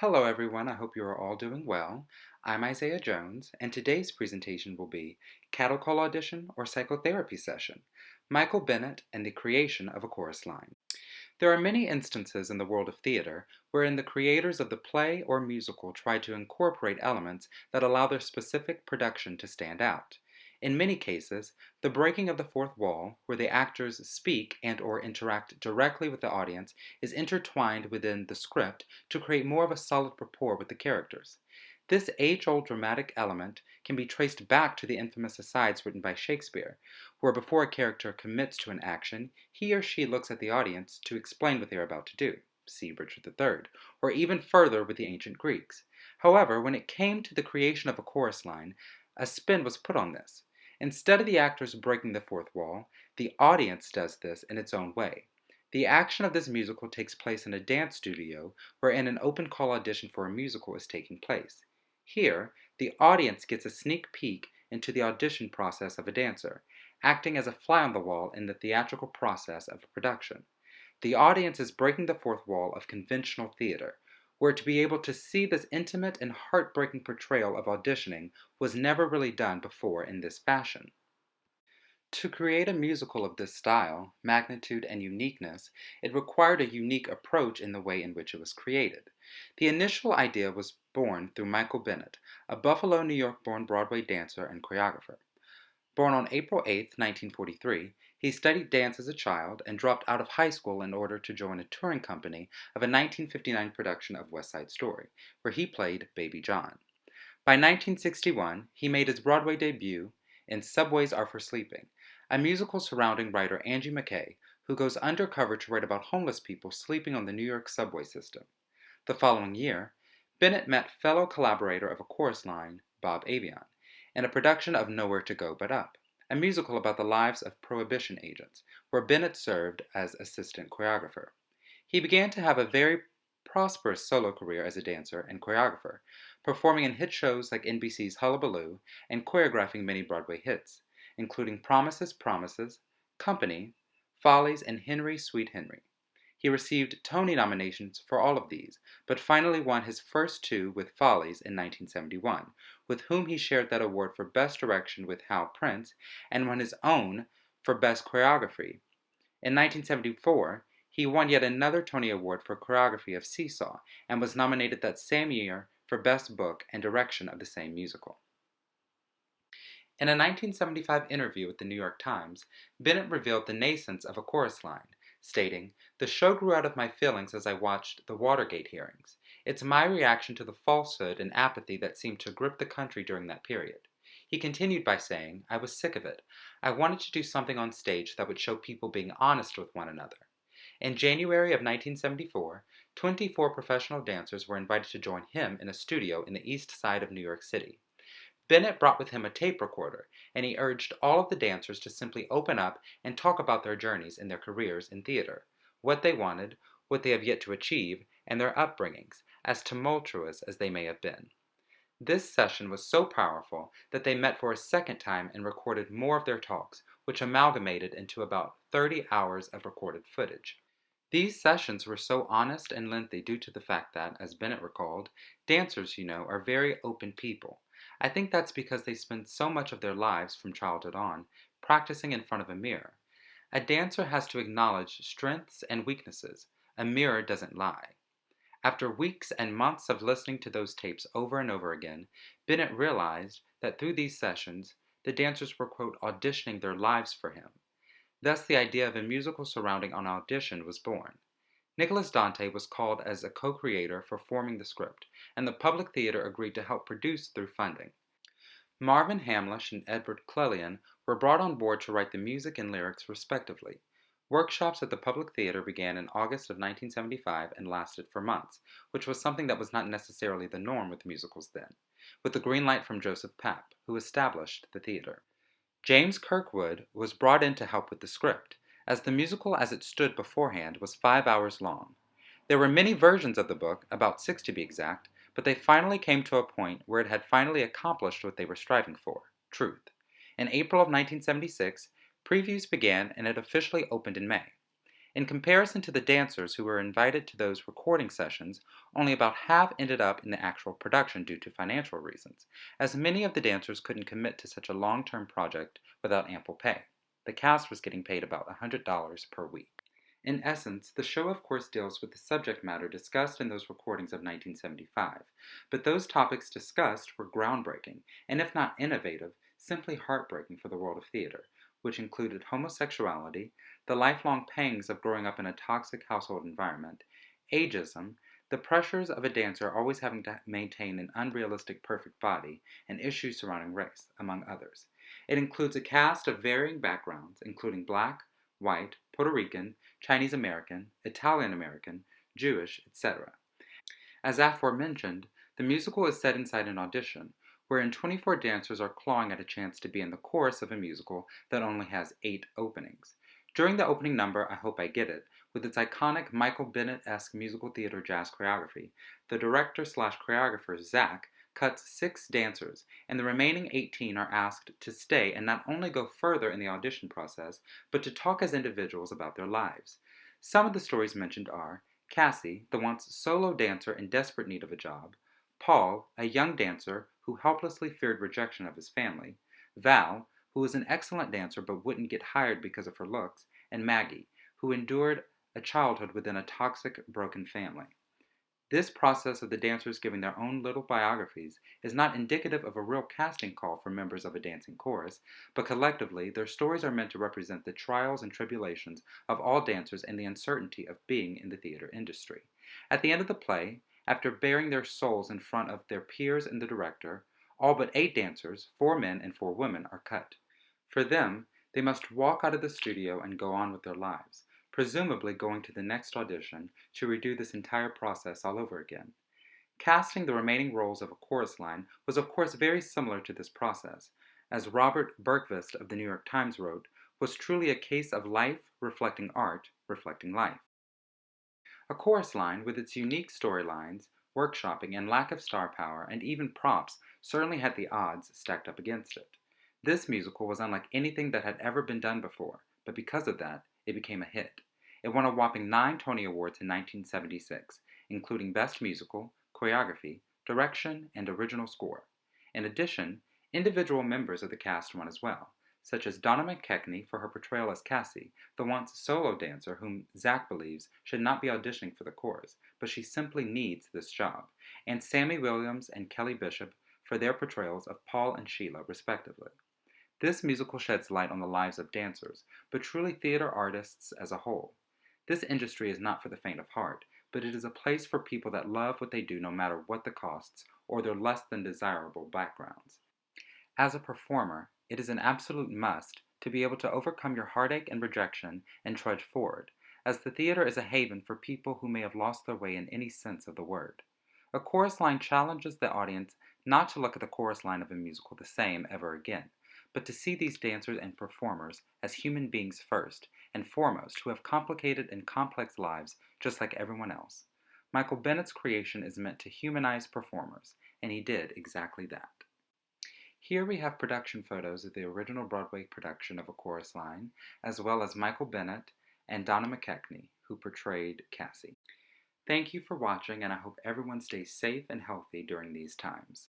Hello everyone, I hope you are all doing well. I'm Isaiah Jones, and today's presentation will be Cattle Call Audition or Psychotherapy Session, Michael Bennett and the Creation of a Chorus Line. There are many instances in the world of theater wherein the creators of the play or musical try to incorporate elements that allow their specific production to stand out. In many cases, the breaking of the fourth wall, where the actors speak and/or interact directly with the audience, is intertwined within the script to create more of a solid rapport with the characters. This age-old dramatic element can be traced back to the infamous asides written by Shakespeare, where before a character commits to an action, he or she looks at the audience to explain what they are about to do. See Richard III, or even further with the ancient Greeks. However, when it came to the creation of a chorus line, a spin was put on this. Instead of the actors breaking the fourth wall, the audience does this in its own way. The action of this musical takes place in a dance studio wherein an open call audition for a musical is taking place. Here, the audience gets a sneak peek into the audition process of a dancer, acting as a fly on the wall in the theatrical process of a production. The audience is breaking the fourth wall of conventional theater, where to be able to see this intimate and heartbreaking portrayal of auditioning was never really done before in this fashion. To create a musical of this style, magnitude, and uniqueness, it required a unique approach in the way in which it was created. The initial idea was born through Michael Bennett, a Buffalo, New York-born Broadway dancer and choreographer. Born on April 8, 1943, he studied dance as a child and dropped out of high school in order to join a touring company of a 1959 production of West Side Story, where he played Baby John. By 1961, he made his Broadway debut in Subways Are for Sleeping, a musical surrounding writer Angie McKay, who goes undercover to write about homeless people sleeping on the New York subway system. The following year, Bennett met fellow collaborator of A Chorus Line, Bob Avion, in a production of Nowhere to Go But Up, a musical about the lives of prohibition agents, where Bennett served as assistant choreographer. He began to have a very prosperous solo career as a dancer and choreographer, performing in hit shows like NBC's Hullabaloo and choreographing many Broadway hits, including Promises, Promises, Company, Follies, and Henry, Sweet Henry. He received Tony nominations for all of these, but finally won his first two with Follies in 1971, with whom he shared that award for Best Direction with Hal Prince, and won his own for Best Choreography. In 1974, he won yet another Tony Award for choreography of Seesaw, and was nominated that same year for Best Book and Direction of the same musical. In a 1975 interview with the New York Times, Bennett revealed the nascence of A Chorus Line, stating, "The show grew out of my feelings as I watched the Watergate hearings. It's my reaction to the falsehood and apathy that seemed to grip the country during that period." He continued by saying, "I was sick of it. I wanted to do something on stage that would show people being honest with one another." In January of 1974, 24 professional dancers were invited to join him in a studio in the east side of New York City. Bennett brought with him a tape recorder, and he urged all of the dancers to simply open up and talk about their journeys in their careers in theater, what they wanted, what they have yet to achieve, and their upbringings, as tumultuous as they may have been. This session was so powerful that they met for a second time and recorded more of their talks, which amalgamated into about 30 hours of recorded footage. These sessions were so honest and lengthy due to the fact that, as Bennett recalled, dancers, are very open people. I think that's because they spend so much of their lives, from childhood on, practicing in front of a mirror. A dancer has to acknowledge strengths and weaknesses. A mirror doesn't lie. After weeks and months of listening to those tapes over and over again, Bennett realized that through these sessions, the dancers were, quote, auditioning their lives for him. Thus, the idea of a musical surrounding an audition was born. Nicholas Dante was called as a co-creator for forming the script, and the Public Theater agreed to help produce through funding. Marvin Hamlish and Edward Clellion were brought on board to write the music and lyrics respectively. Workshops at the Public Theater began in August of 1975 and lasted for months, which was something that was not necessarily the norm with musicals then, with the green light from Joseph Papp, who established the theater. James Kirkwood was brought in to help with the script, as the musical as it stood beforehand was 5 hours long. There were many versions of the book, about 6 to be exact, but they finally came to a point where it had finally accomplished what they were striving for, truth. In April of 1976, previews began and it officially opened in May. In comparison to the dancers who were invited to those recording sessions, only about half ended up in the actual production due to financial reasons, as many of the dancers couldn't commit to such a long-term project without ample pay. The cast was getting paid about $100 per week. In essence, the show of course deals with the subject matter discussed in those recordings of 1975, but those topics discussed were groundbreaking, and if not innovative, simply heartbreaking for the world of theater, which included homosexuality, the lifelong pangs of growing up in a toxic household environment, ageism, the pressures of a dancer always having to maintain an unrealistic perfect body, and issues surrounding race, among others. It includes a cast of varying backgrounds, including black, white, Puerto Rican, Chinese American, Italian American, Jewish, etc. As aforementioned, the musical is set inside an audition, wherein 24 dancers are clawing at a chance to be in the chorus of a musical that only has 8 openings. During the opening number, I Hope I Get It, with its iconic Michael Bennett-esque musical theater jazz choreography, the director/choreographer, Zach, cuts 6 dancers, and the remaining 18 are asked to stay and not only go further in the audition process, but to talk as individuals about their lives. Some of the stories mentioned are Cassie, the once solo dancer in desperate need of a job; Paul, a young dancer who helplessly feared rejection of his family; Val, who was an excellent dancer but wouldn't get hired because of her looks; and Maggie, who endured a childhood within a toxic, broken family. This process of the dancers giving their own little biographies is not indicative of a real casting call for members of a dancing chorus, but collectively their stories are meant to represent the trials and tribulations of all dancers and the uncertainty of being in the theater industry. At the end of the play, after bearing their souls in front of their peers and the director, all but 8 dancers, 4 men and 4 women, are cut. For them, they must walk out of the studio and go on with their lives, presumably going to the next audition to redo this entire process all over again. Casting the remaining roles of a chorus line was of course very similar to this process. As Robert Bergquist of the New York Times wrote, was truly a case of life reflecting art, reflecting life. A chorus line, with its unique storylines, workshopping, and lack of star power, and even props, certainly had the odds stacked up against it. This musical was unlike anything that had ever been done before, but because of that, it became a hit. It won a whopping 9 Tony Awards in 1976, including Best Musical, Choreography, Direction, and Original Score. In addition, individual members of the cast won as well, such as Donna McKechnie for her portrayal as Cassie, the once solo dancer whom Zach believes should not be auditioning for the chorus, but she simply needs this job, and Sammy Williams and Kelly Bishop for their portrayals of Paul and Sheila, respectively. This musical sheds light on the lives of dancers, but truly theater artists as a whole. This industry is not for the faint of heart, but it is a place for people that love what they do no matter what the costs or their less than desirable backgrounds. As a performer, it is an absolute must to be able to overcome your heartache and rejection and trudge forward, as the theater is a haven for people who may have lost their way in any sense of the word. A chorus line challenges the audience not to look at the chorus line of a musical the same ever again, but to see these dancers and performers as human beings first and foremost who have complicated and complex lives just like everyone else. Michael Bennett's creation is meant to humanize performers, and he did exactly that. Here we have production photos of the original Broadway production of A Chorus Line, as well as Michael Bennett and Donna McKechnie, who portrayed Cassie. Thank you for watching, and I hope everyone stays safe and healthy during these times.